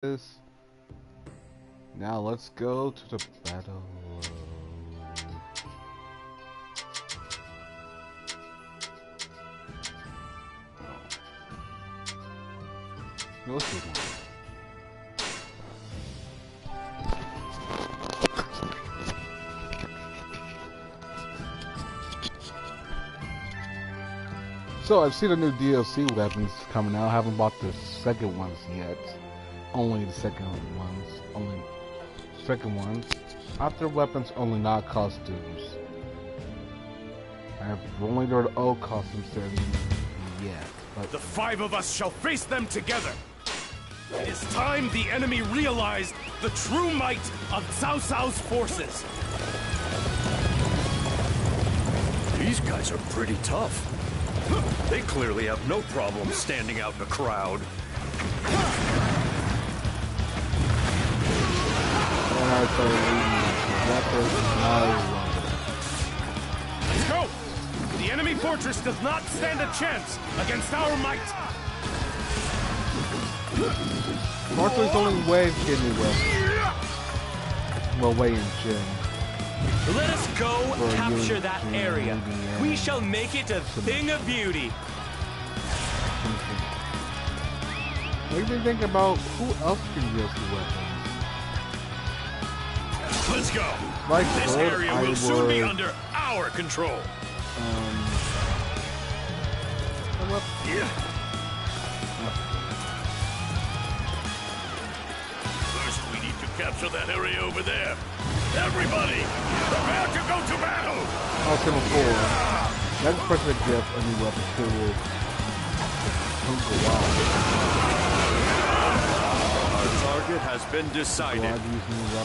this. Now let's go to the battle. No, let's do one. So I've seen the new DLC weapons coming out. I haven't bought the second ones yet. Only the second ones. After weapons only, not costumes. I have only the old costumes there yet. But the five of us shall face them together. It is time the enemy realized the true might of Cao Cao's forces. These guys are pretty tough. They clearly have no problem standing out in a crowd. Let's go! The enemy fortress does not stand a chance against our might. Fortress only way getting well, way in Jin. Let us go capture that area. We shall make it a thing of beauty. What do you think about who else can use the weapons? Let's go. Like this area will soon be under our control. Yeah. First, we need to capture that area over there. Everybody, prepare to go to battle! I'll say before. Next person to get a new weapon too Our target has been decided.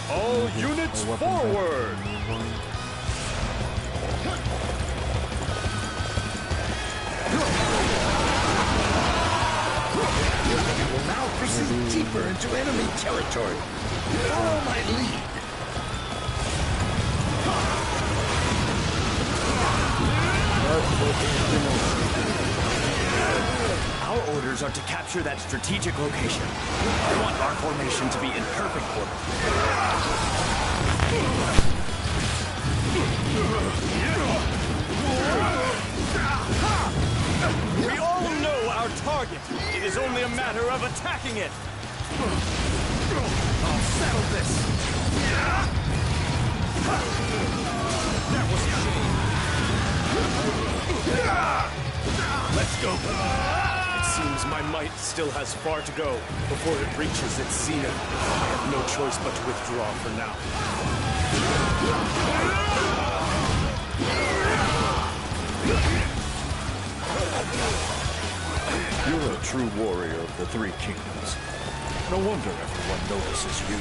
All units forward! We will now proceed deeper into enemy territory. Follow my lead. Our orders are to capture that strategic location. I want our formation to be in perfect order. We all know our target. It is only a matter of attacking it. I'll settle this. That was a shame. Let's go. It seems my might still has far to go before it reaches its zenith. I have no choice but to withdraw for now. You're a true warrior of the Three Kingdoms. No wonder everyone notices you.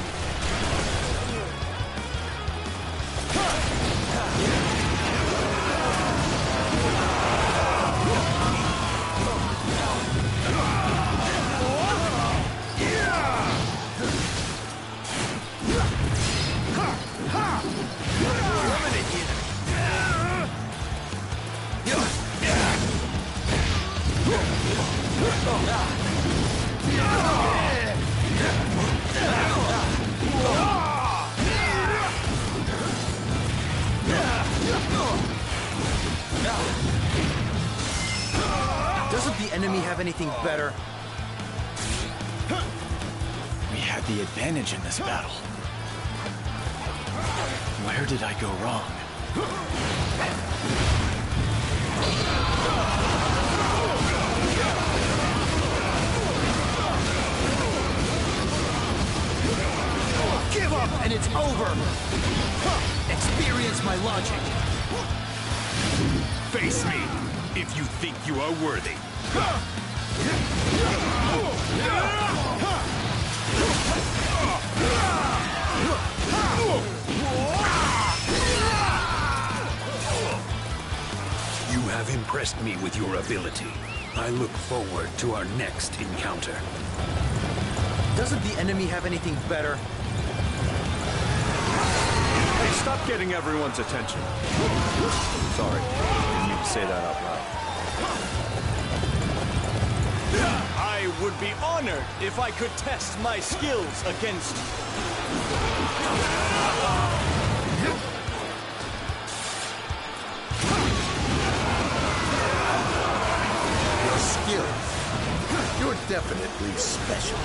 Doesn't the enemy have anything better? We had the advantage in this battle. Where did I go wrong? Give up and it's over! Experience my logic. Face me, if you think you are worthy. You have impressed me with your ability. I look forward to our next encounter. Doesn't the enemy have anything better? Hey, stop getting everyone's attention. Sorry, didn't mean to say that out loud. I I would be honored if I could test my skills against you. Your skills. You're definitely special.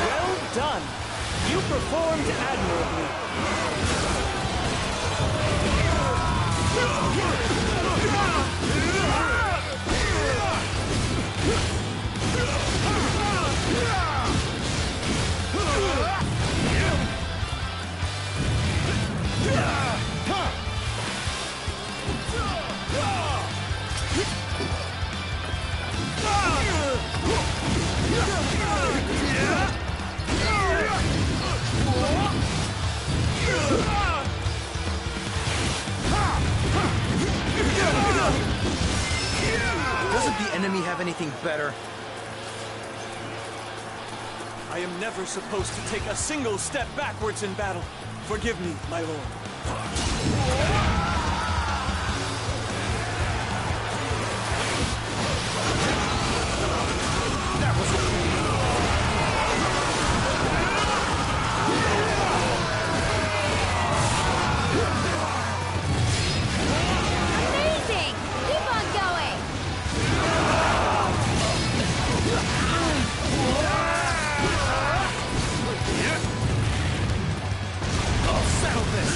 Well done. You performed admirably. Doesn't the enemy have anything better? I am never supposed to take a single step backwards in battle. Forgive me, my lord. Amazing! Keep on going! I'll settle this!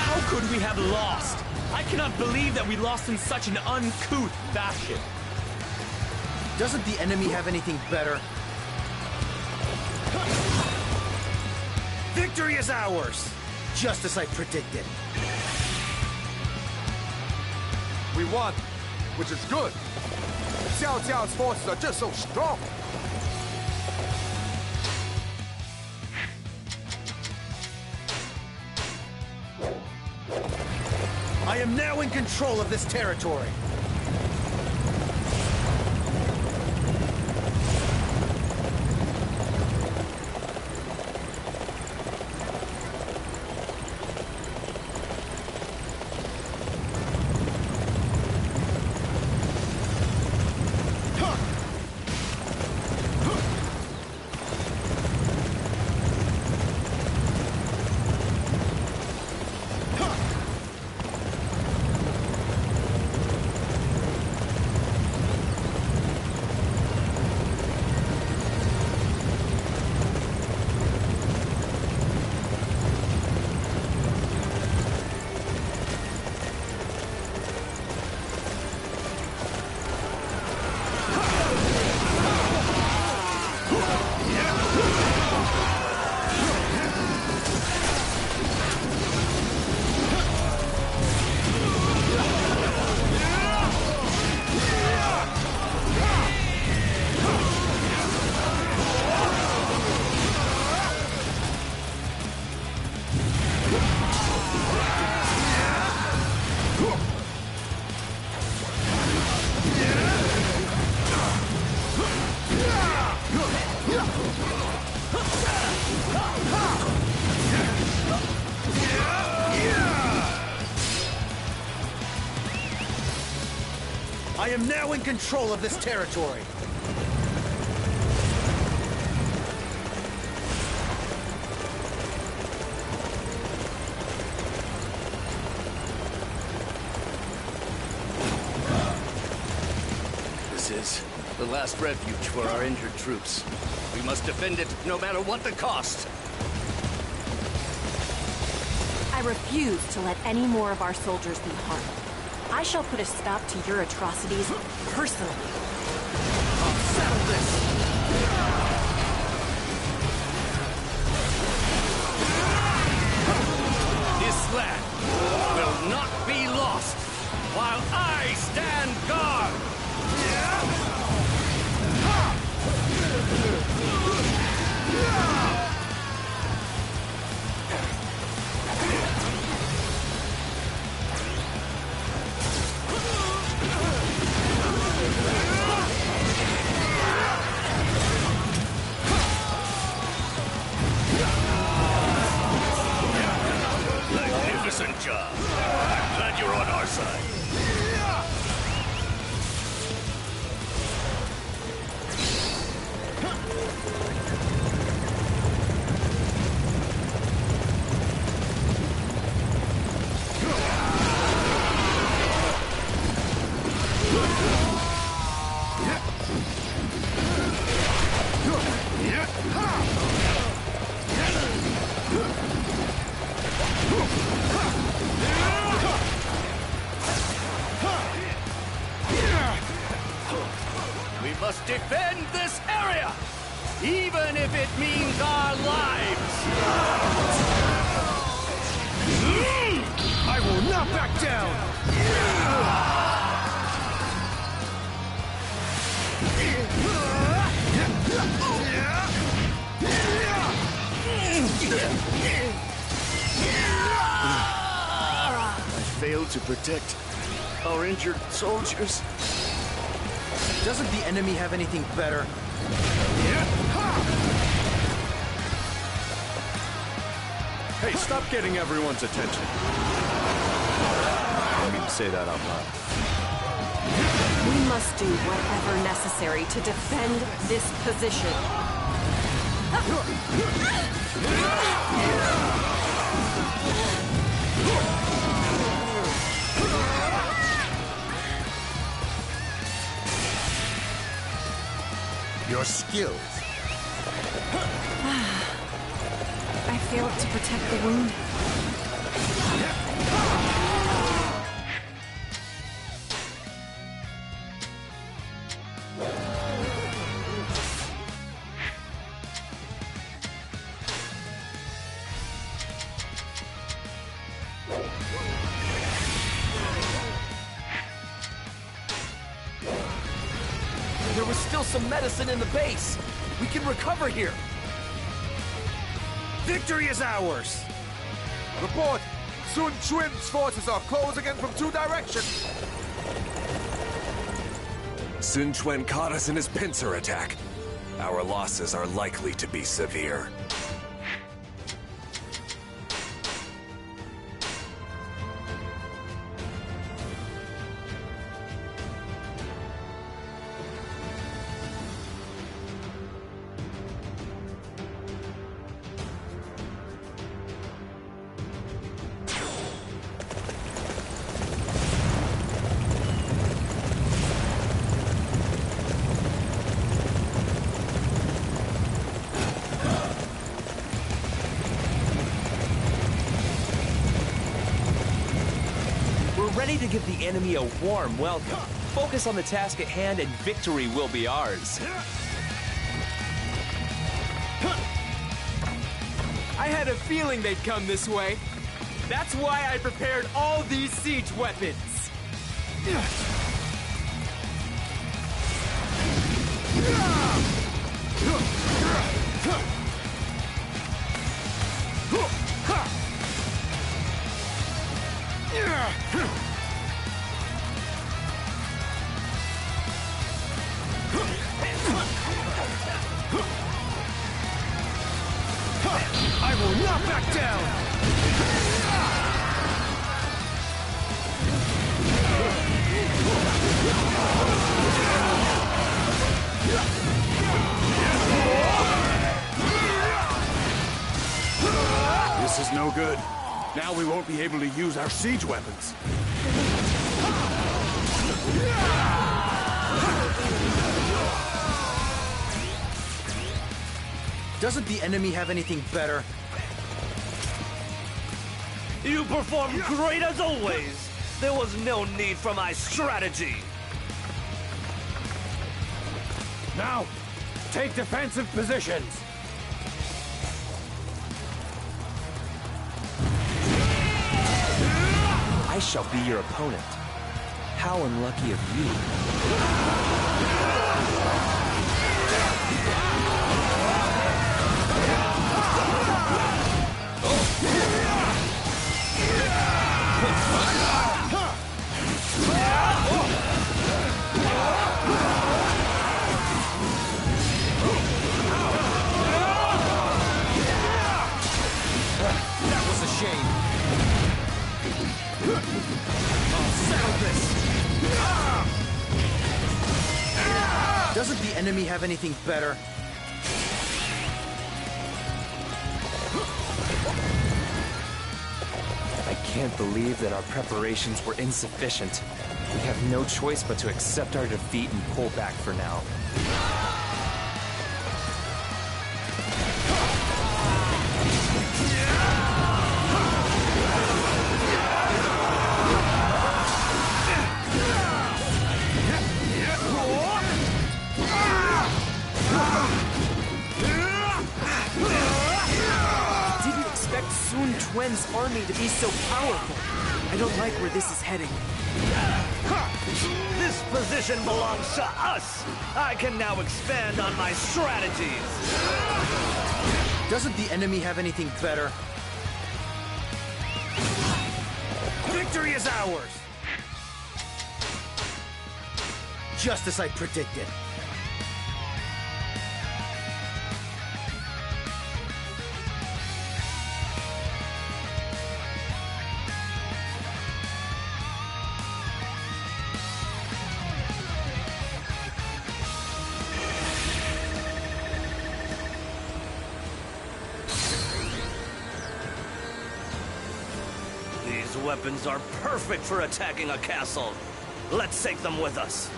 How could we have lost? I cannot believe that we lost in such an uncouth fashion. Doesn't the enemy have anything better? Victory is ours! Just as I predicted. We won, which is good. Xiao Jiao's forces are just so strong. I am now in control of this territory. I am now in control of this territory. This is the last refuge for our injured troops. We must defend it no matter what the cost. I refuse to let any more of our soldiers be harmed. I shall put a stop to your atrocities personally. I'll settle this! This land will not be lost while I stand guard! magnificent job. I'm glad you're on our side. We must defend this area, even if it means our lives. I will not back down! I failed to protect our injured soldiers. Doesn't the enemy have anything better? Hey, stop getting everyone's attention. I didn't mean to say that out loud. We must do whatever necessary to defend this position. Your skills. I failed to protect the wounded. There was still some medicine in the base. We can recover here. Victory is ours! Report! Sun Quan's forces are closing in from 2 directions. Sun Quan caught us in his pincer attack. Our losses are likely to be severe. Ready to give the enemy a warm welcome. Focus on the task at hand and victory will be ours. I had a feeling they'd come this way. That's why I prepared all these siege weapons. I will not back down! This is no good. Now we won't be able to use our siege weapons. Doesn't the enemy have anything better? You performed great as always. There was no need for my strategy. Now, take defensive positions. I shall be your opponent. How unlucky of you. That was a shame. Doesn't the enemy have anything better? I can't believe that our preparations were insufficient. We have no choice but to accept our defeat and pull back for now. Wen's army to be so powerful. I don't like where this is heading. This position belongs to us. I can now expand on my strategies. Doesn't the enemy have anything better? Victory is ours. Just as I predicted. These weapons are perfect for attacking a castle. Let's take them with us.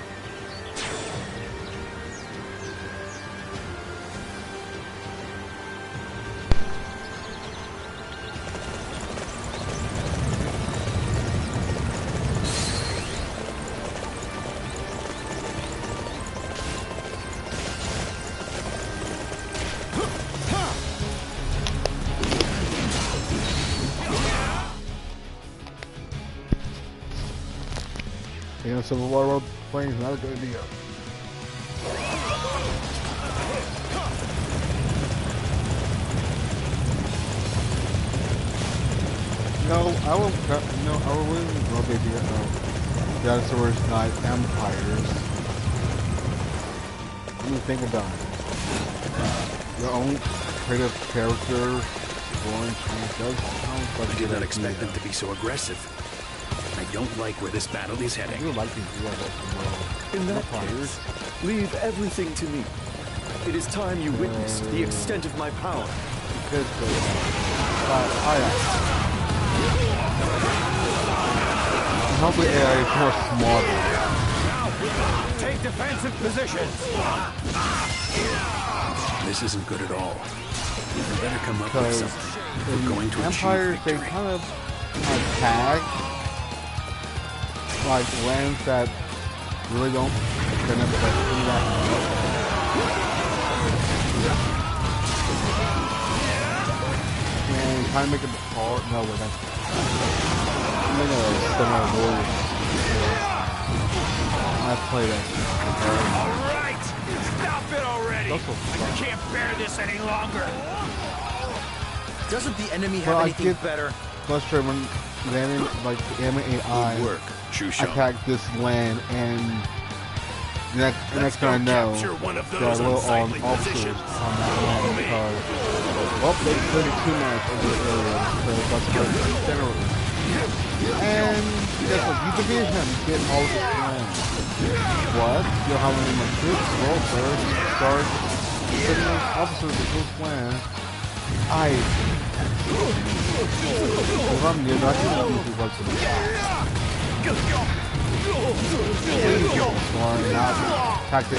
Civil War role playing is not a good idea. No, I will really love the idea of dinosaurs, not empires. When you think about it, your own creative character, Warren does sound like I did not expect them to be so aggressive. I don't like where this battle is heading. You like these In that case, leave everything to me. It is time you witness the extent of my power. Good. Hopefully AI is more smarter. Now, take defensive positions. This isn't good at all. We better come up with something. We're going to Empires, achieve they victory. kind of attack like lands that really don't kind of do that well. And kind of make it hard. No, wait, that's similar warriors. I play that. All right, stop it already. I can't bear this any longer. Doesn't the enemy have anything better? Frustrated when landing like the AI Good work, attack this land, and the next thing I know, there are little officers on that land because, well, they put it too much over the area, so that's how it's generally. And guess what? You defeat him, get all of his land. What? You don't have any more troops? Well, sir, start putting those officers with this land. If I'm new, I can do these like some or not tactic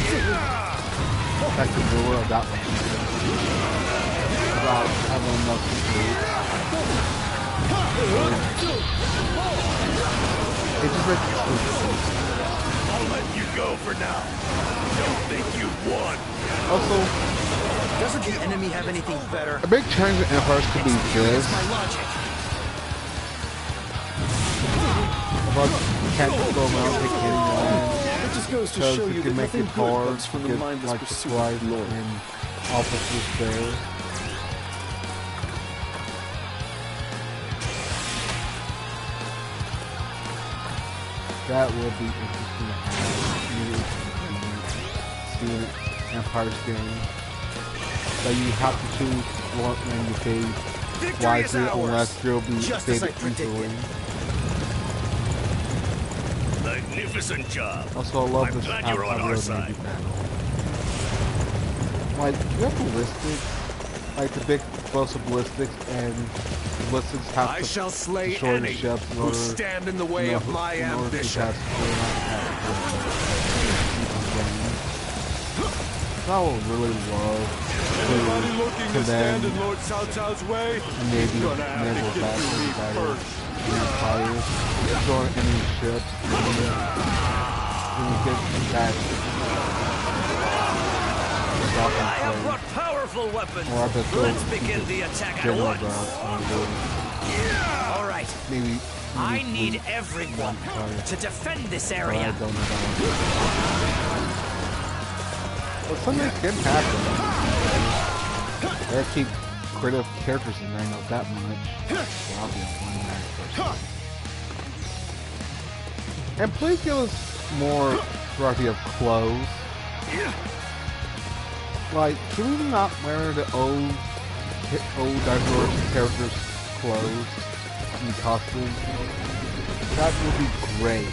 ruler of that one. About having enough troops. It just makes it stupid. I'll let you go for now. Don't think you won. Also, doesn't the enemy have anything better? A big change in empires could be this. About can't just go around take any land. It just goes to show you that make nothing it hard comes from to the get mindless like pursuit supplies of glory. and officers there. That will be interesting to have. See an Empire's game. That you have to choose what when you save wisely unless you'll be stated easily. Magnificent job. Also, I love I'm this glad you're on our side. battle. Like, you have ballistics, like the big explosive ballistics, and ballistics have to shall slay destroy the any ships in who order, stand in the way of my ambition. I would really love Anybody looking to stand in Lord Cao Cao's way? and maybe enable that empires, destroy any ships, and get that. I have brought powerful weapons. Let's begin the attack at once. All right. Maybe I need everyone to defend this area. Well, something can happen. There keep creative characters in there, not that much. So I'll be a one-man person. And please give us more variety of clothes. Like, can we not wear the old diverse characters' clothes and costumes? That would be great.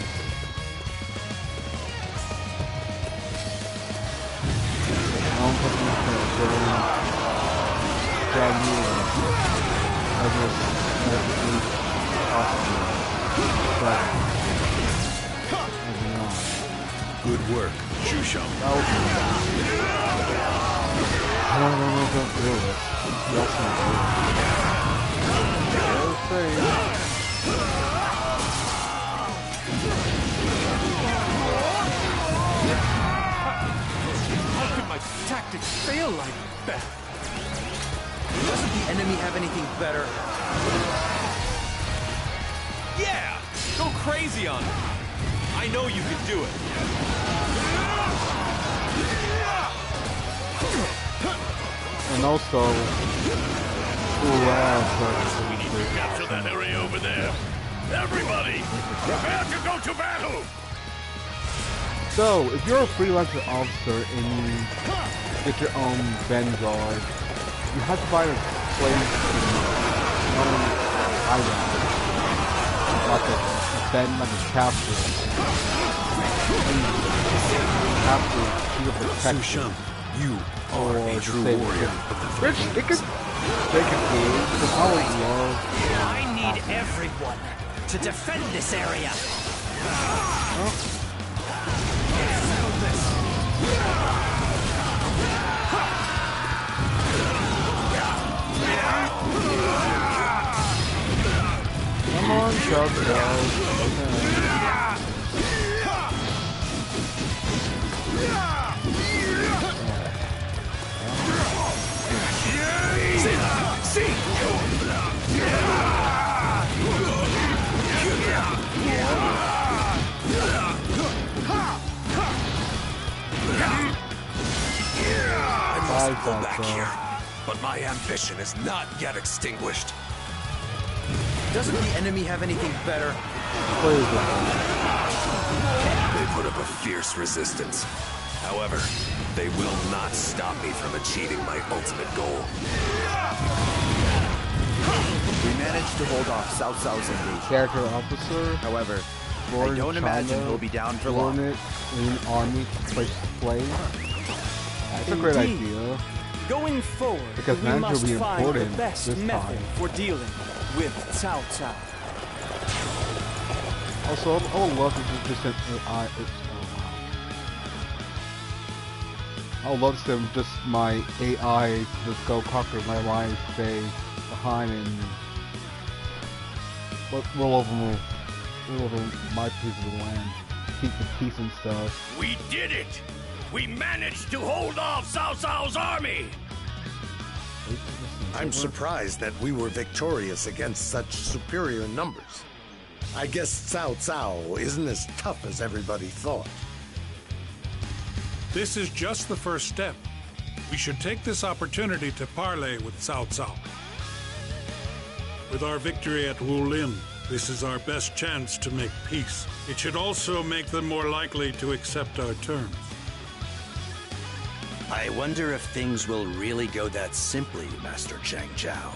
Good work, Sheng. I don't know if I'll do it. That's not good. How could my tactics fail like that? Doesn't the enemy have anything better? Yeah! Go crazy on it. I know you can do it. And also, We need to capture that area over there. Everybody, prepare to go to battle! so if you're a freelancer officer and you get your own vanguard, you have to buy a place your own item, like a capsule. And you have to keep a protection. You are a true warrior. Which it could take a game, but I would love. I need everyone to defend this area. Come on, Chuck, I must go back here, but my ambition is not yet extinguished. Doesn't the enemy have anything better? They put up a fierce resistance. However, they will not stop me from achieving my ultimate goal. We managed to hold off Cao Cao's invasion. Character officer. However, Lord I don't imagine he'll be down for long. An army to place play. That's a great idea. Going forward, because we must will be find important the best this method time. for dealing with Cao Cao. Also, I would love to just an AI. I would love to send just my AI to just go conquer my line, stay behind, and roll over my piece of the land, keep the peace and stuff. We did it! We managed to hold off Cao Cao's army! I'm surprised that we were victorious against such superior numbers. I guess Cao Cao isn't as tough as everybody thought. This is just the first step. We should take this opportunity to parley with Cao Cao. With our victory at Wulin, this is our best chance to make peace. It should also make them more likely to accept our terms. I wonder if things will really go that simply, Master Chang Chao.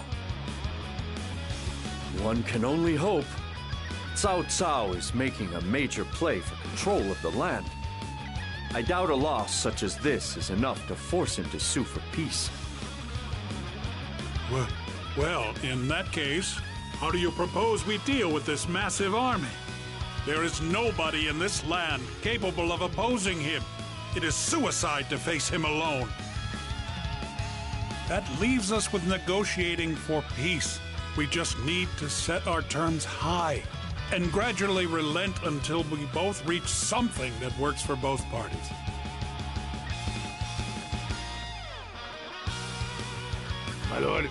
One can only hope. Cao Cao is making a major play for control of the land. I doubt a loss such as this is enough to force him to sue for peace. Well, in that case, how do you propose we deal with this massive army? There is nobody in this land capable of opposing him. It is suicide to face him alone. That leaves us with negotiating for peace. We just need to set our terms high and gradually relent until we both reach something that works for both parties. My lord,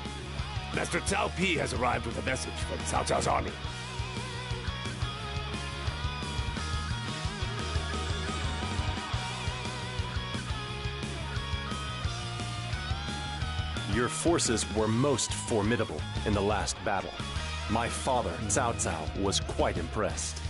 Master Cao Pi has arrived with a message from Cao Cao's army. Your forces were most formidable in the last battle. My father, Cao Cao, was quite impressed.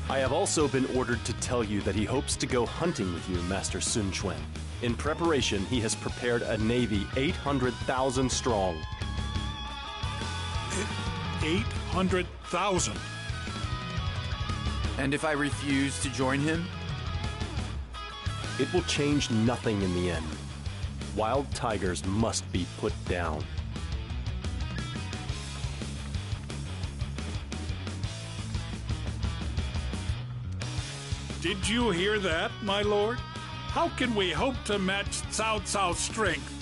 I have also been ordered to tell you that he hopes to go hunting with you, Master Sun Quan. In preparation, he has prepared a navy 800,000 strong. 800,000? And if I refuse to join him? It will change nothing in the end. Wild tigers must be put down. Did you hear that, my lord? How can we hope to match Cao Cao's strength?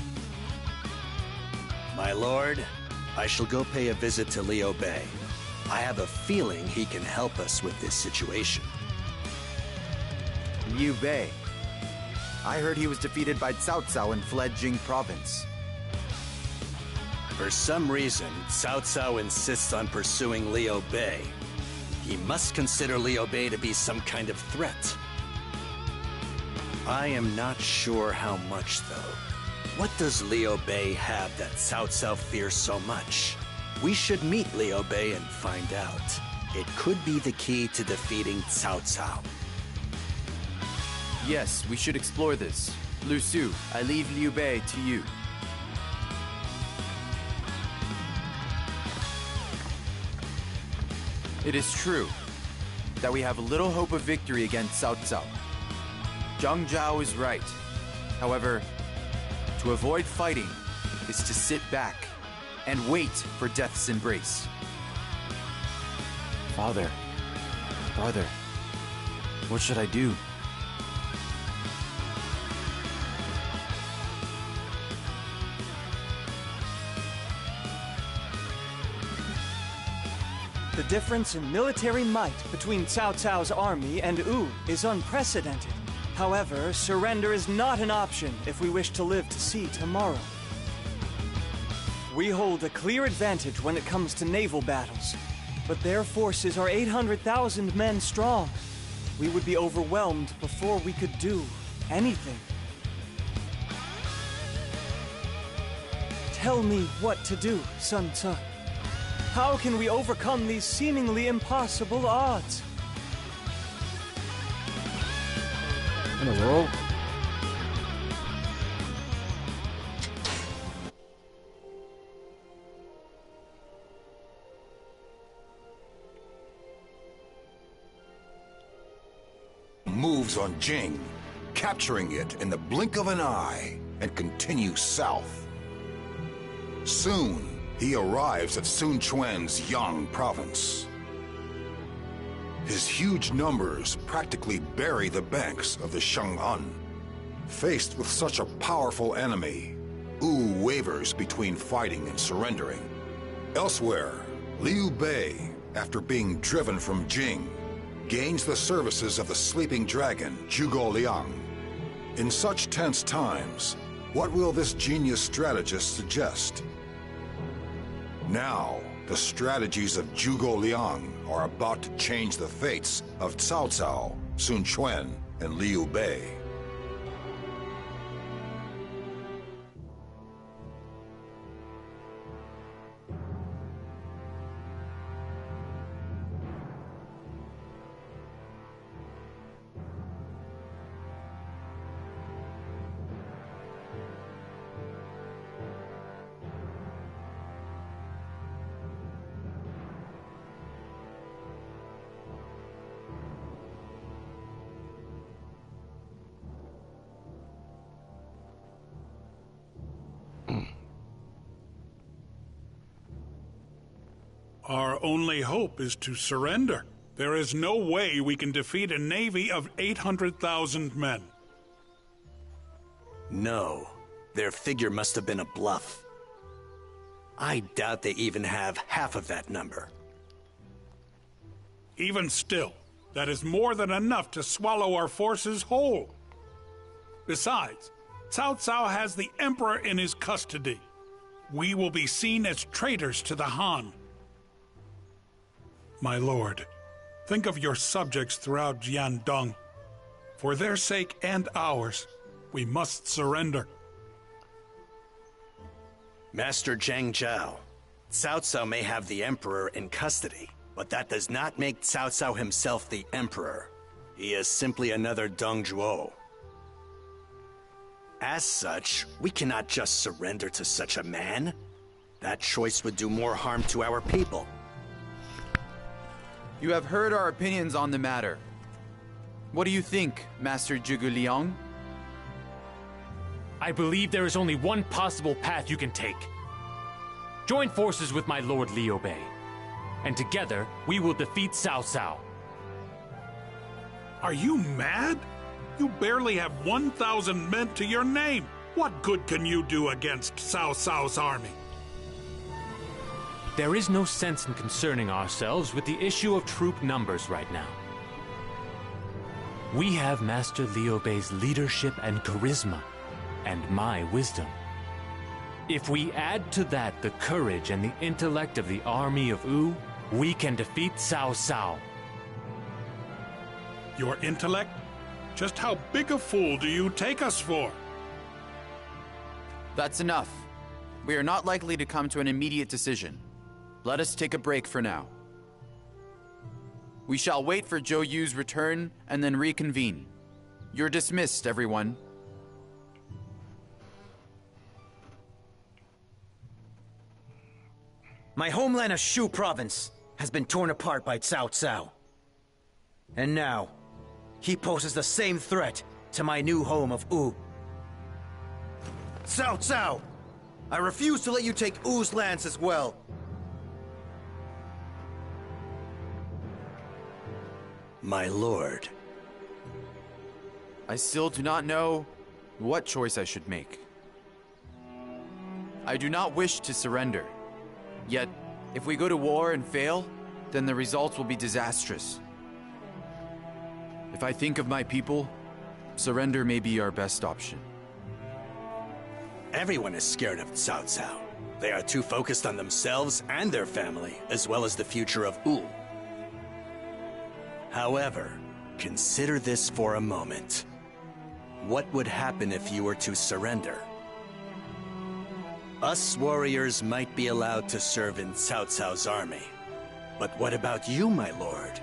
My lord, I shall go pay a visit to Liu Bei. I have a feeling he can help us with this situation. Liu Bei. I heard he was defeated by Cao Cao and fled Jing province. For some reason, Cao Cao insists on pursuing Liu Bei. He must consider Liu Bei to be some kind of threat. I am not sure how much, though. What does Liu Bei have that Cao Cao fears so much? We should meet Liu Bei and find out. It could be the key to defeating Cao Cao. Yes, we should explore this. Lu Su, I leave Liu Bei to you. It is true that we have little hope of victory against Cao Cao. Zhang Zhao is right. However, to avoid fighting is to sit back and wait for death's embrace. Father, what should I do? The difference in military might between Cao Cao's army and Wu is unprecedented. However, surrender is not an option if we wish to live to see tomorrow. We hold a clear advantage when it comes to naval battles, but their forces are 800,000 men strong. We would be overwhelmed before we could do anything. Tell me what to do, Sun Ce. How can we overcome these seemingly impossible odds? In a world? Moves on Jing, capturing it in the blink of an eye, and continues south. Soon, he arrives at Sun Quan's Yang province. His huge numbers practically bury the banks of the Sheng. Faced with such a powerful enemy, Wu wavers between fighting and surrendering. Elsewhere, Liu Bei, after being driven from Jing, gains the services of the sleeping dragon, Zhuge Liang. In such tense times, what will this genius strategist suggest? Now, the strategies of Zhuge Liang are about to change the fates of Cao Cao, Sun Quan, and Liu Bei. Our only hope is to surrender. There is no way we can defeat a navy of 800,000 men. No, their figure must have been a bluff. I doubt they even have half of that number. Even still, that is more than enough to swallow our forces whole. Besides, Cao Cao has the Emperor in his custody. We will be seen as traitors to the Han. My lord, think of your subjects throughout Jiandong. For their sake and ours, we must surrender. Master Zhang Zhao, Cao Cao may have the Emperor in custody, but that does not make Cao Cao himself the Emperor. He is simply another Dong Zhuo. As such, we cannot just surrender to such a man. That choice would do more harm to our people. You have heard our opinions on the matter. What do you think, Master Zhuge Liang? I believe there is only one possible path you can take. Join forces with my lord Liu Bei, and together we will defeat Cao Cao. Are you mad? You barely have 1,000 men to your name. What good can you do against Cao Cao's army? There is no sense in concerning ourselves with the issue of troop numbers right now. We have Master Liu Bei's leadership and charisma, and my wisdom. If we add to that the courage and the intellect of the army of Wu, we can defeat Cao Cao. Your intellect? Just how big a fool do you take us for? That's enough. We are not likely to come to an immediate decision. Let us take a break for now. We shall wait for Zhou Yu's return and then reconvene. You're dismissed, everyone. My homeland of Shu province has been torn apart by Cao Cao. And now, he poses the same threat to my new home of Wu. Cao Cao! I refuse to let you take Wu's lands as well. My lord. I still do not know what choice I should make. I do not wish to surrender. Yet, if we go to war and fail, then the results will be disastrous. If I think of my people, surrender may be our best option. Everyone is scared of Cao Cao. They are too focused on themselves and their family, as well as the future of Wu. However, consider this for a moment. What would happen if you were to surrender? Us warriors might be allowed to serve in Cao Cao's army. But what about you, my lord?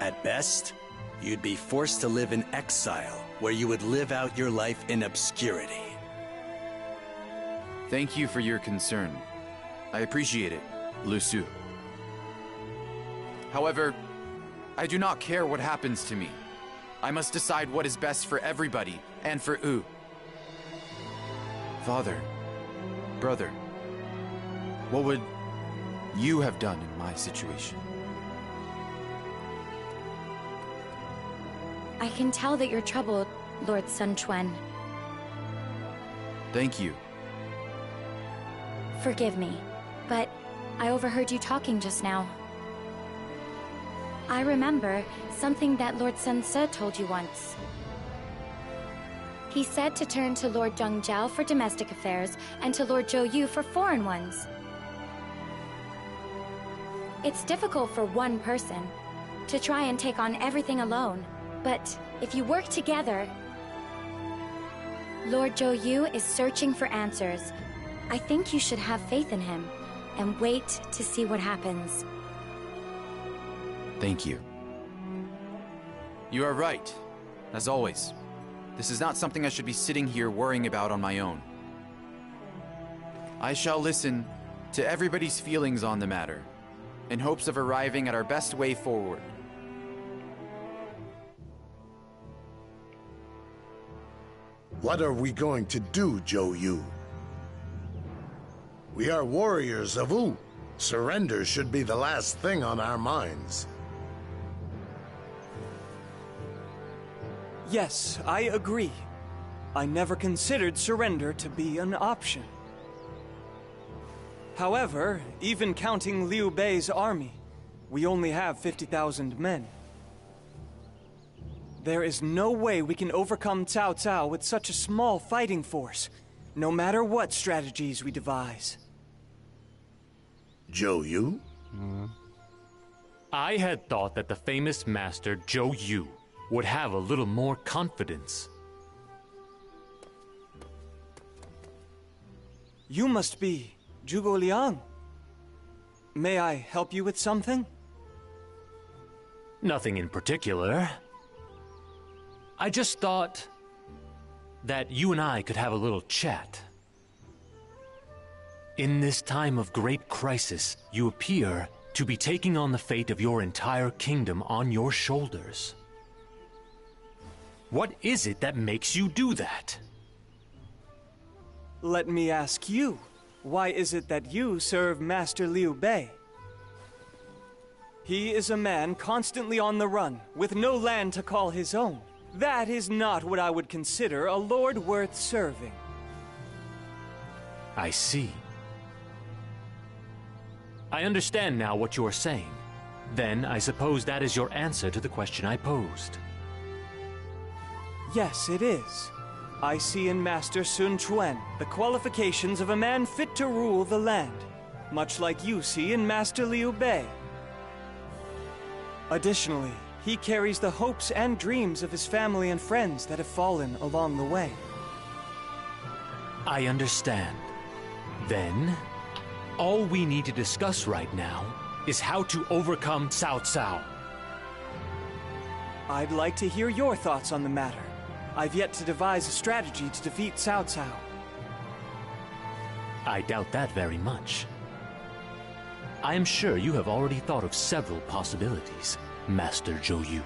At best, you'd be forced to live in exile, where you would live out your life in obscurity. Thank you for your concern. I appreciate it, Lu Su. However, I do not care what happens to me. I must decide what is best for everybody, and for Wu. Father, brother, what would you have done in my situation? I can tell that you're troubled, Lord Sun Quan. Thank you. Forgive me, but I overheard you talking just now. I remember something that Lord Sun Ce told you once. He said to turn to Lord Zhang Zhao for domestic affairs and to Lord Zhou Yu for foreign ones. It's difficult for one person to try and take on everything alone, but if you work together... Lord Zhou Yu is searching for answers. I think you should have faith in him and wait to see what happens. Thank you. You are right, as always. This is not something I should be sitting here worrying about on my own. I shall listen to everybody's feelings on the matter, in hopes of arriving at our best way forward. What are we going to do, Zhou Yu? We are warriors of Wu, Surrender should be the last thing on our minds. Yes, I agree. I never considered surrender to be an option. However, even counting Liu Bei's army, we only have 50,000 men. There is no way we can overcome Cao Cao with such a small fighting force, no matter what strategies we devise. Zhou Yu? I had thought that the famous master Zhou Yu would have a little more confidence. You must be Zhuge Liang. May I help you with something? Nothing in particular. I just thought that you and I could have a little chat. In this time of great crisis, you appear to be taking on the fate of your entire kingdom on your shoulders. What is it that makes you do that? Let me ask you, why is it that you serve Master Liu Bei? He is a man constantly on the run, with no land to call his own. That is not what I would consider a lord worth serving. I see. I understand now what you are saying. Then I suppose that is your answer to the question I posed. Yes, it is. I see in Master Sun Quan the qualifications of a man fit to rule the land, much like you see in Master Liu Bei. Additionally, he carries the hopes and dreams of his family and friends that have fallen along the way. I understand. Then, all we need to discuss right now is how to overcome Cao Cao. I'd like to hear your thoughts on the matter. I've yet to devise a strategy to defeat Cao Cao. I doubt that very much. I am sure you have already thought of several possibilities, Master Zhou Yu.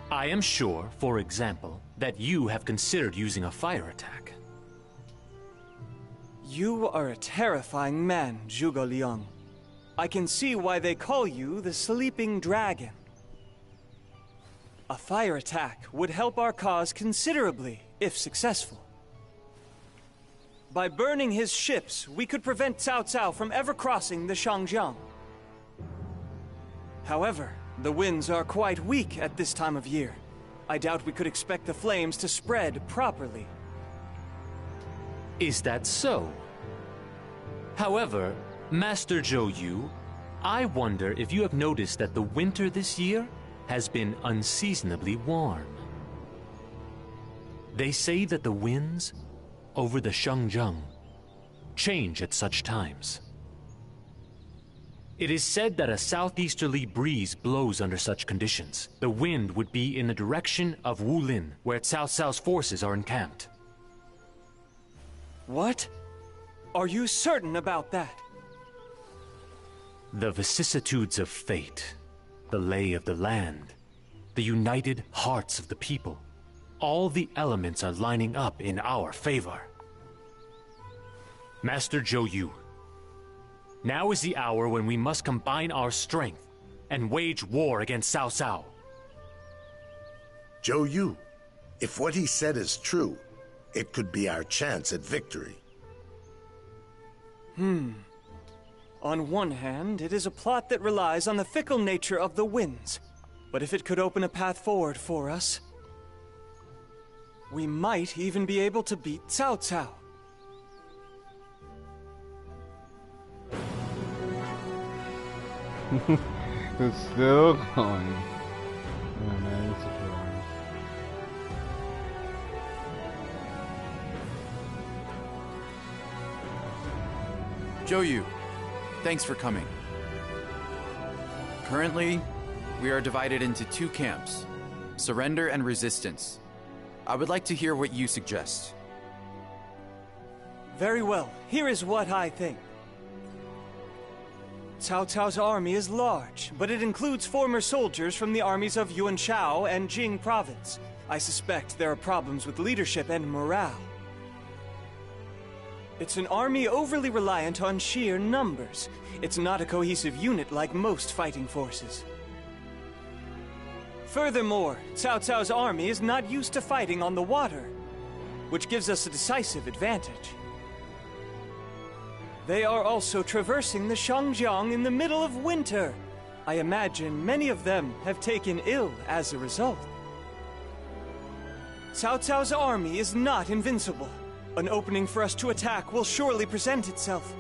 I am sure, for example, that you have considered using a fire attack. You are a terrifying man, Zhuge Liang. I can see why they call you the Sleeping Dragon. A fire attack would help our cause considerably, if successful. By burning his ships, we could prevent Cao Cao from ever crossing the Shangjiang. However, the winds are quite weak at this time of year. I doubt we could expect the flames to spread properly. Is that so? However, Master Zhou Yu, I wonder if you have noticed that the winter this year has been unseasonably warm. They say that the winds over the Shangjiang change at such times. It is said that a southeasterly breeze blows under such conditions. The wind would be in the direction of Wulin, where Cao Cao's forces are encamped. What? Are you certain about that? The vicissitudes of fate, the lay of the land, the united hearts of the people, all the elements are lining up in our favor. Master Zhou Yu, now is the hour when we must combine our strength and wage war against Cao Cao. Zhou Yu, if what he said is true, it could be our chance at victory. On one hand, it is a plot that relies on the fickle nature of the winds. But if it could open a path forward for us, we might even be able to beat Cao Cao. It's still going. Oh man, it's surprised. Zhou Yu, thanks for coming. Currently, we are divided into two camps, surrender and resistance. I would like to hear what you suggest. Very well, here is what I think. Cao Cao's army is large, but it includes former soldiers from the armies of Yuanshao and Jing province. I suspect there are problems with leadership and morale. It's an army overly reliant on sheer numbers. It's not a cohesive unit like most fighting forces. Furthermore, Cao Cao's army is not used to fighting on the water, which gives us a decisive advantage. They are also traversing the Shangjiang in the middle of winter. I imagine many of them have taken ill as a result. Cao Cao's army is not invincible. An opening for us to attack will surely present itself.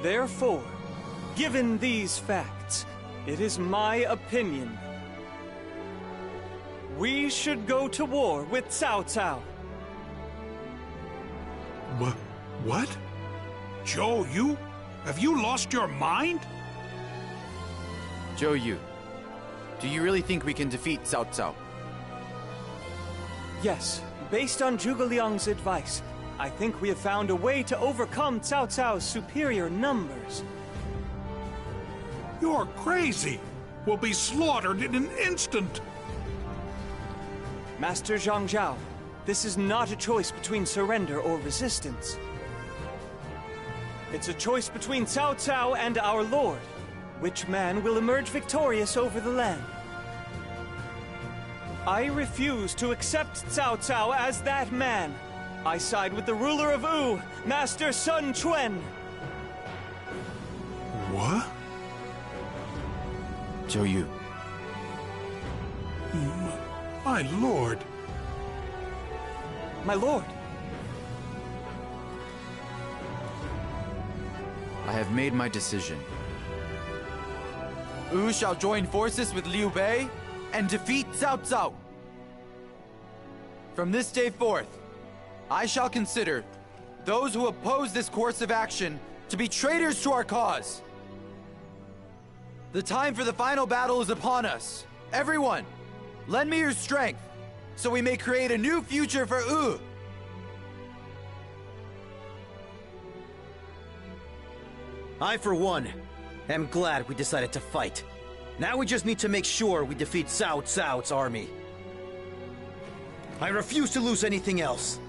Therefore, given these facts, it is my opinion we should go to war with Cao Cao. What? Zhou Yu? Have you lost your mind? Zhou Yu, do you really think we can defeat Cao Cao? Yes, based on Zhuge Liang's advice, I think we have found a way to overcome Cao Cao's superior numbers. You're crazy! We'll be slaughtered in an instant! Master Zhang Zhao, this is not a choice between surrender or resistance. It's a choice between Cao Cao and our Lord. Which man will emerge victorious over the land? I refuse to accept Cao Cao as that man. I side with the ruler of Wu, Master Sun Quan. What? Zhou Yu. My lord. My lord. I have made my decision. Wu shall join forces with Liu Bei and defeat Cao Cao. From this day forth, I shall consider those who oppose this course of action to be traitors to our cause. The time for the final battle is upon us. Everyone, lend me your strength, so we may create a new future for Wu. I, for one, am glad we decided to fight. Now we just need to make sure we defeat Cao Cao's army. I refuse to lose anything else.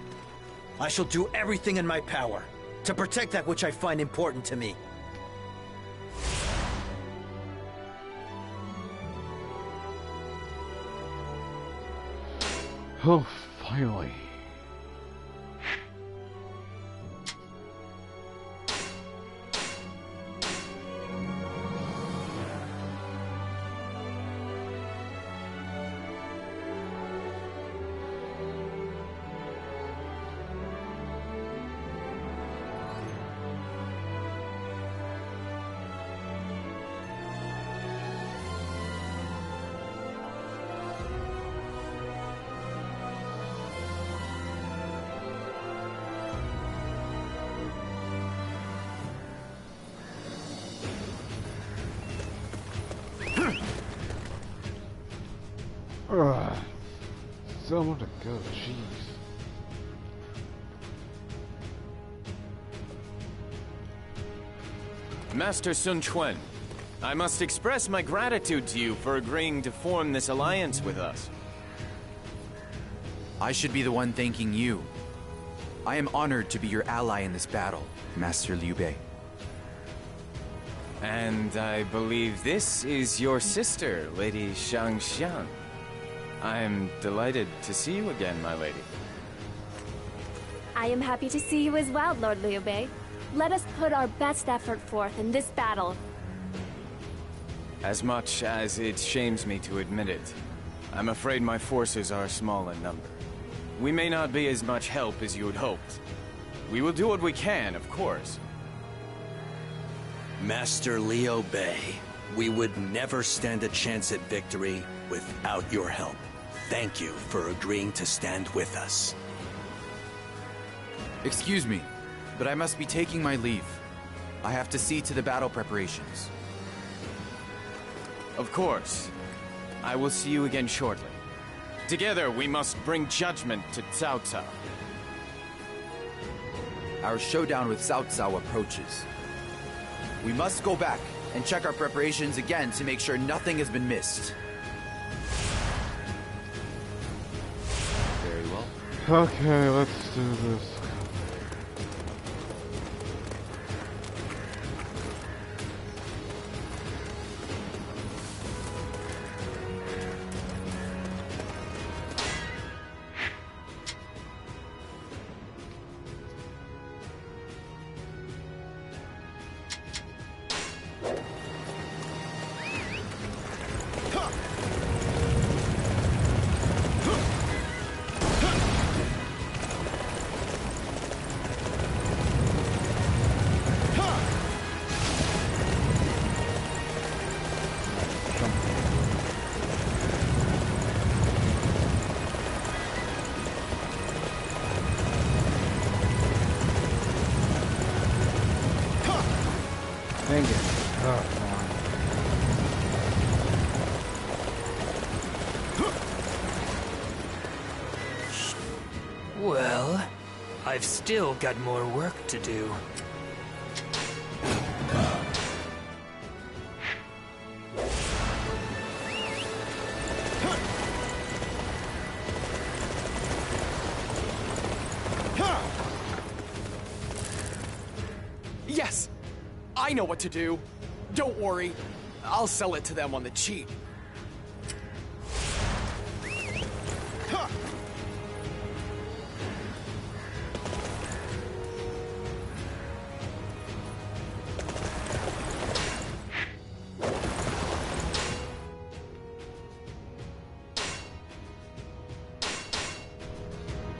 I shall do everything in my power to protect that which I find important to me. Oh, finally. So much to go, jeez. Master Sun Quan, I must express my gratitude to you for agreeing to form this alliance with us. I should be the one thanking you. I am honored to be your ally in this battle, Master Liu Bei. And I believe this is your sister, Lady Shangxiang. I am delighted to see you again, my lady. I am happy to see you as well, Lord Liu Bei. Let us put our best effort forth in this battle. As much as it shames me to admit it, I'm afraid my forces are small in number. We may not be as much help as you had hoped. We will do what we can, of course. Master Liu Bei, we would never stand a chance at victory without your help. Thank you for agreeing to stand with us. Excuse me, but I must be taking my leave. I have to see to the battle preparations. Of course. I will see you again shortly. Together, we must bring judgment to Cao Cao. Our showdown with Cao Cao approaches. We must go back and check our preparations again to make sure nothing has been missed. Very well. Okay, let's do this. Dang it. Oh, Well, I've still got more work to do. Yes! I know what to do. Don't worry. I'll sell it to them on the cheap.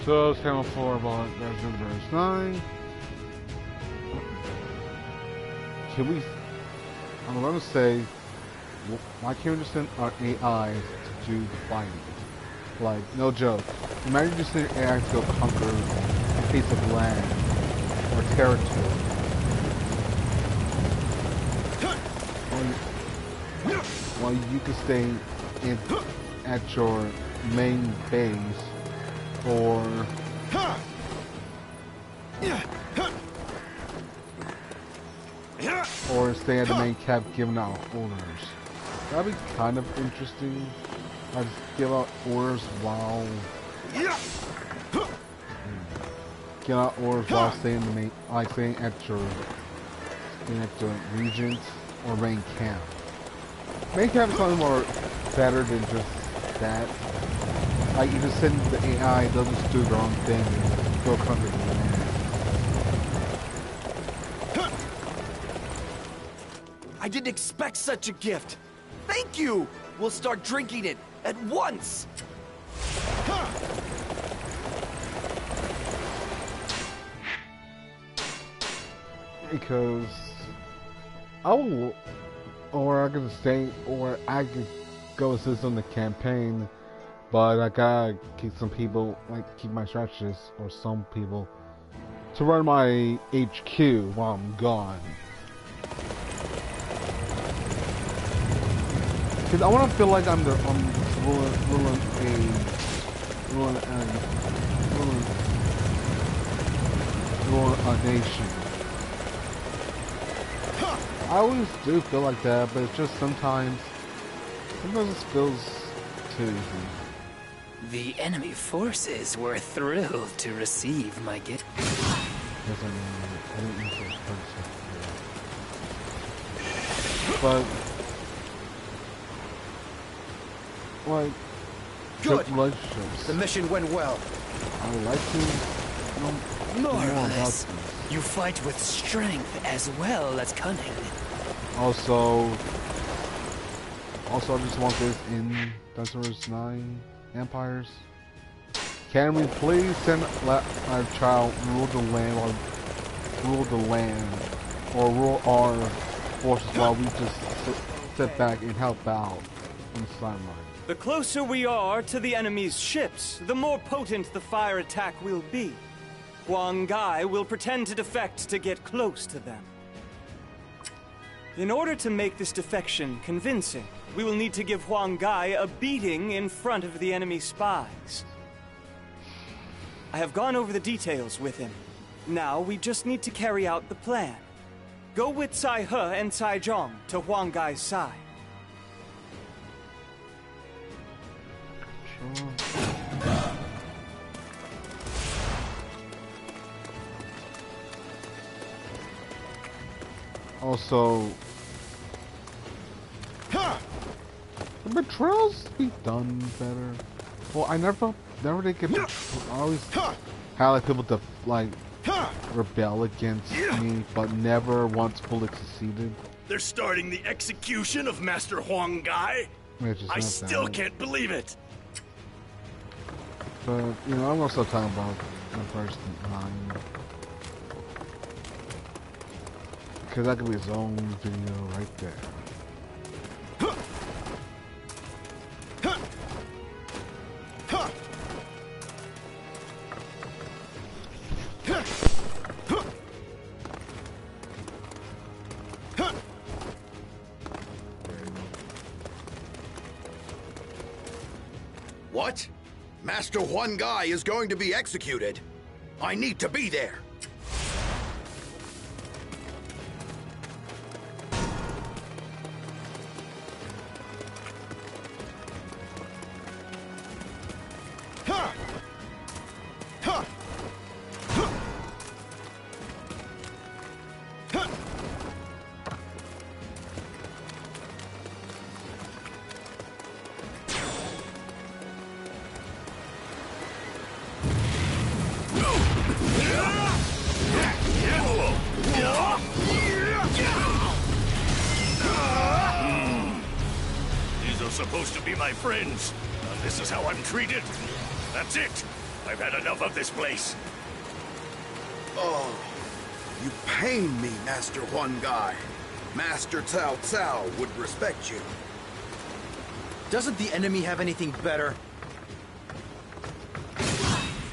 So, channel 4 about verse 9. Can we... I'm gonna say... Why can't we just send our AI to do the fighting? Like, no joke. Imagine just sending AI to go conquer a piece of land or territory. While you can stay in, at your main base or stay at the main camp giving out orders. That'd be kind of interesting. I just give out orders while staying in the main, like staying at the regent or main camp. Main camp is something more better than just that. Like, you just send the AI, they'll just do their own thing and go conquer the land. I didn't expect such a gift. Thank you! We'll start drinking it at once! Because I will, or I can stay, or I could go assist on the campaign. But I gotta keep some people, like keep my strategists or some people to run my HQ while I'm gone. Cause I want to feel like I'm ruling a nation. I always do feel like that, but it's just sometimes it feels too easy. The enemy forces were thrilled to receive my gift. But like good relationships. The mission went well. I would like to know More or about less. them. You fight with strength as well as cunning. Also, I just want this in Dynasty 9 Empires. Can we please let our child rule the land, or rule our forces while we just sit back and help out on the sideline? The closer we are to the enemy's ships, the more potent the fire attack will be. Huang Gai will pretend to defect to get close to them. In order to make this defection convincing, we will need to give Huang Gai a beating in front of the enemy spies. I have gone over the details with him. Now we just need to carry out the plan. Go with Sai He and Sai Zhong to Huang Gai's side. Sure. Also, the betrayals be done better. Well, I never did get. I always had like people to like rebel against me, but never once fully succeeded. They're starting the execution of Master Huang Gai? I still can't believe it. But you know, I'm also talking about the first 9. Because that could be his own video right there. What? Master Huan Gai is going to be executed. I need to be there. These are supposed to be my friends. This is how I'm treated. That's it. I've had enough of this place. Oh, you pain me, Master Huan Gai. Master Cao Cao would respect you. Doesn't the enemy have anything better?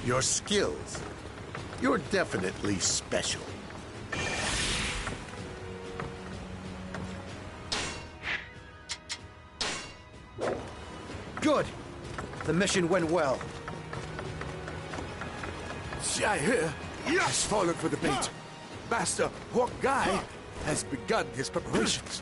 Your skills. You're definitely special. Good. The mission went well. Xia He has fallen for the bait. Master Huan Gai has begun his preparations.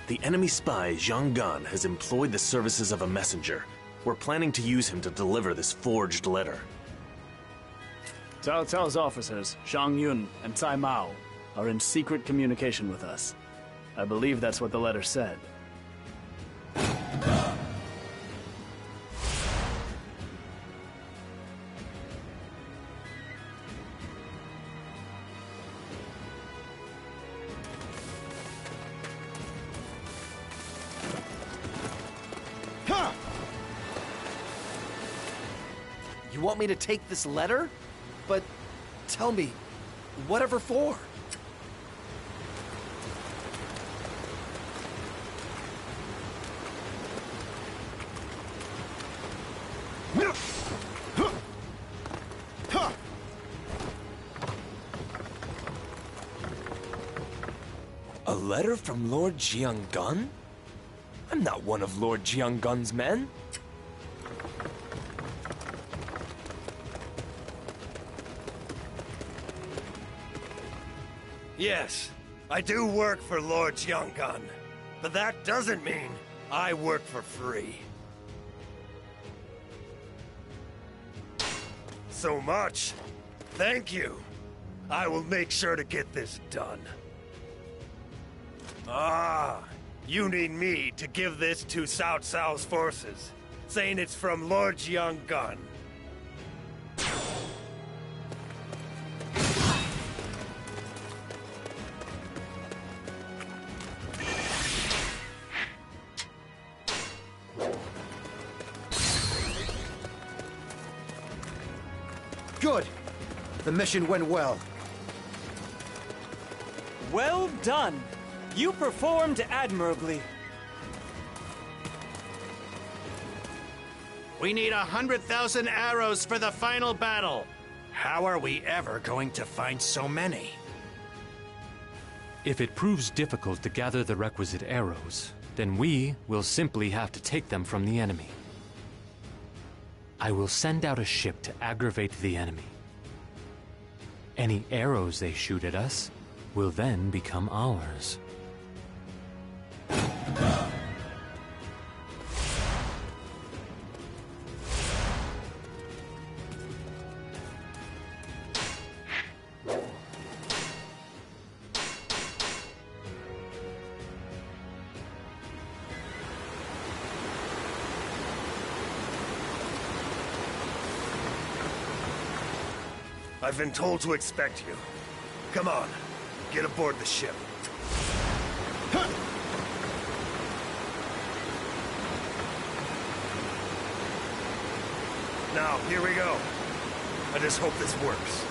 The enemy spy, Zhang Gan, has employed the services of a messenger. We're planning to use him to deliver this forged letter. Cao Cao's officers, Shang Yun and Cai Mao, are in secret communication with us. I believe that's what the letter said. You want me to take this letter? But tell me, whatever for? A letter from Lord Jiangun? I'm not one of Lord Jiangun's men. Yes, I do work for Lord Jiangun, but that doesn't mean I work for free. So much. Thank you. I will make sure to get this done. Ah, you need me to give this to Cao Cao's forces, saying it's from Lord Jiangun. Good. The mission went well. Well done. You performed admirably. We need 100,000 arrows for the final battle. How are we ever going to find so many? If it proves difficult to gather the requisite arrows, then we will simply have to take them from the enemy. I will send out a ship to aggravate the enemy. Any arrows they shoot at us will then become ours. I've been told to expect you. Come on, get aboard the ship. Now, here we go. I just hope this works.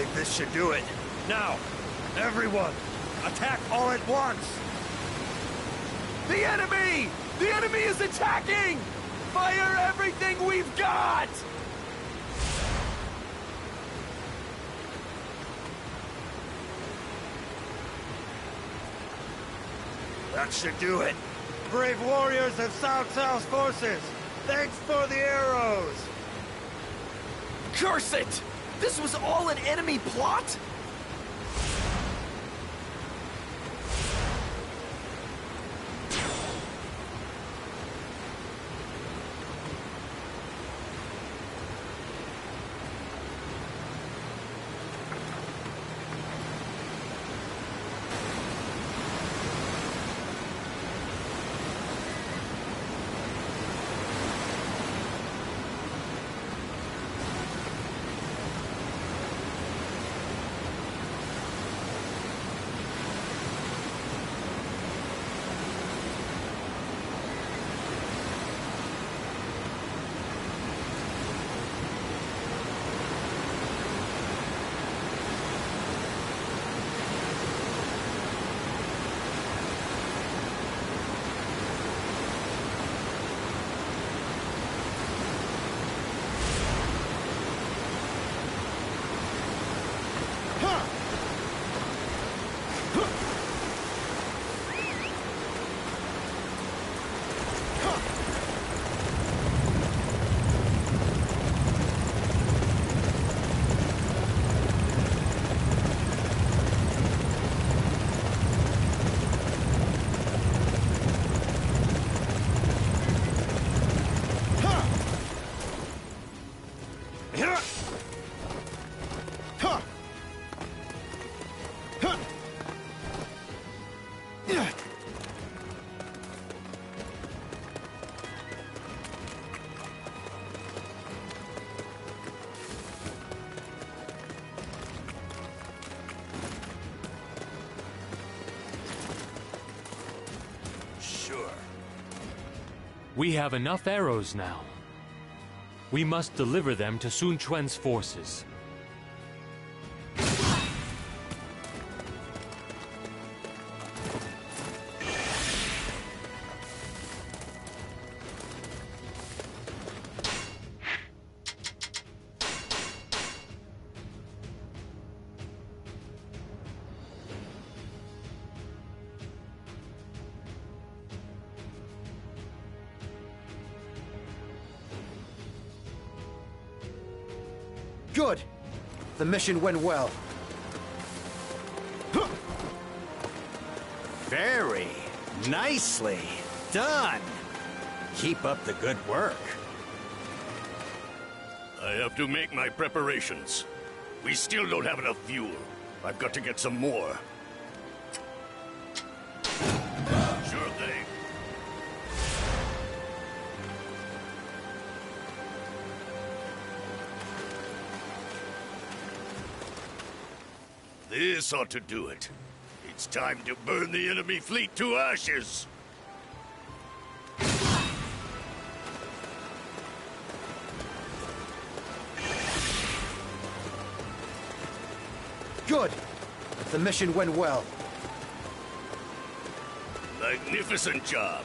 think this should do it. Now, everyone, attack all at once! The enemy! The enemy is attacking! Fire everything we've got! That should do it. Brave warriors of Cao Cao's forces, thanks for the arrows! Curse it! This was all an enemy plot? We have enough arrows now. We must deliver them to Sun Quan's forces. Good! The mission went well. Very nicely done. Keep up the good work. I have to make my preparations. We still don't have enough fuel. I've got to get some more. Sure thing. This ought to do it. It's time to burn the enemy fleet to ashes. Good! The mission went well. Magnificent job.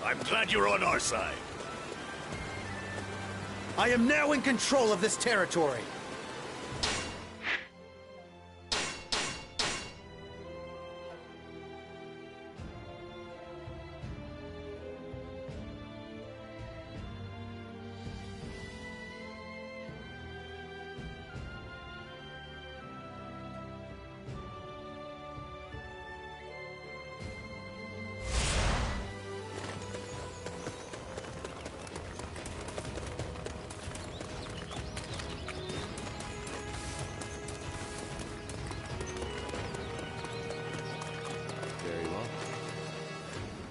I'm glad you're on our side. I am now in control of this territory.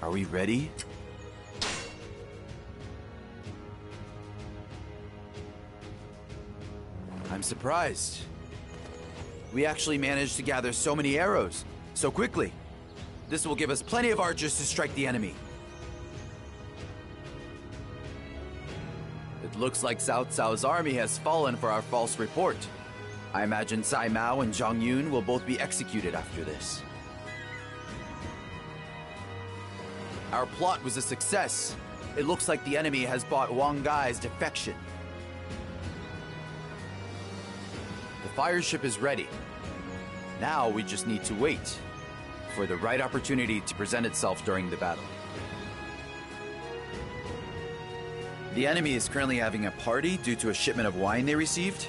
Are we ready? I'm surprised. We actually managed to gather so many arrows so quickly. This will give us plenty of archers to strike the enemy. It looks like Cao Cao's army has fallen for our false report. I imagine Sai Mao and Zhang Yun will both be executed after this. Our plot was a success. It looks like the enemy has bought Wang Gai's defection. The fire ship is ready. Now we just need to wait for the right opportunity to present itself during the battle. The enemy is currently having a party due to a shipment of wine they received.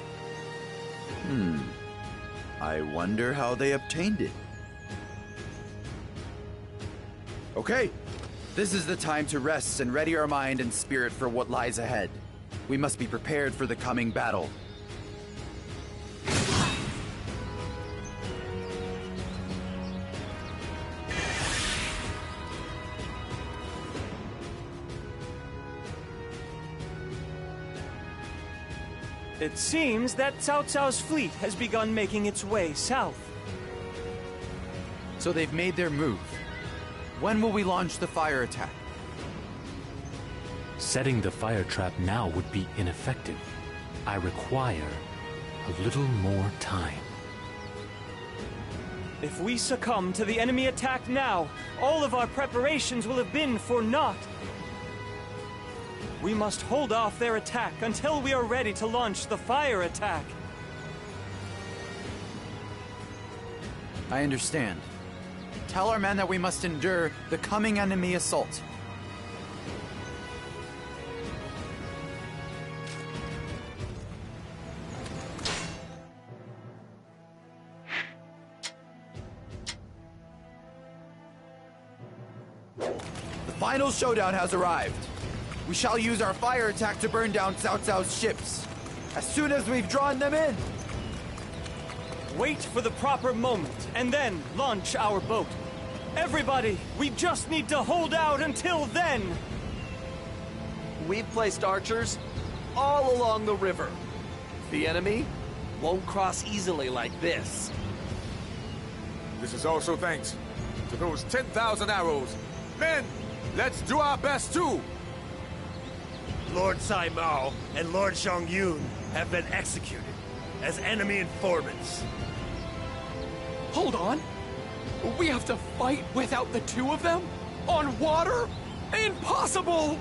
I wonder how they obtained it. Okay, this is the time to rest and ready our mind and spirit for what lies ahead. We must be prepared for the coming battle. It seems that Cao Cao's fleet has begun making its way south. So they've made their move. When will we launch the fire attack? Setting the fire trap now would be ineffective. I require a little more time. If we succumb to the enemy attack now, all of our preparations will have been for naught. We must hold off their attack until we are ready to launch the fire attack. I understand. Tell our men that we must endure the coming enemy assault. The final showdown has arrived. We shall use our fire attack to burn down Cao Cao's ships as soon as we've drawn them in. Wait for the proper moment, and then launch our boat. Everybody, we just need to hold out until then! We've placed archers all along the river. The enemy won't cross easily like this. This is also thanks to those 10,000 arrows. Men, let's do our best too! Lord Sai Mao and Lord Zhang Yun have been executed as enemy informants. Hold on. We have to fight without the two of them? On water? Impossible!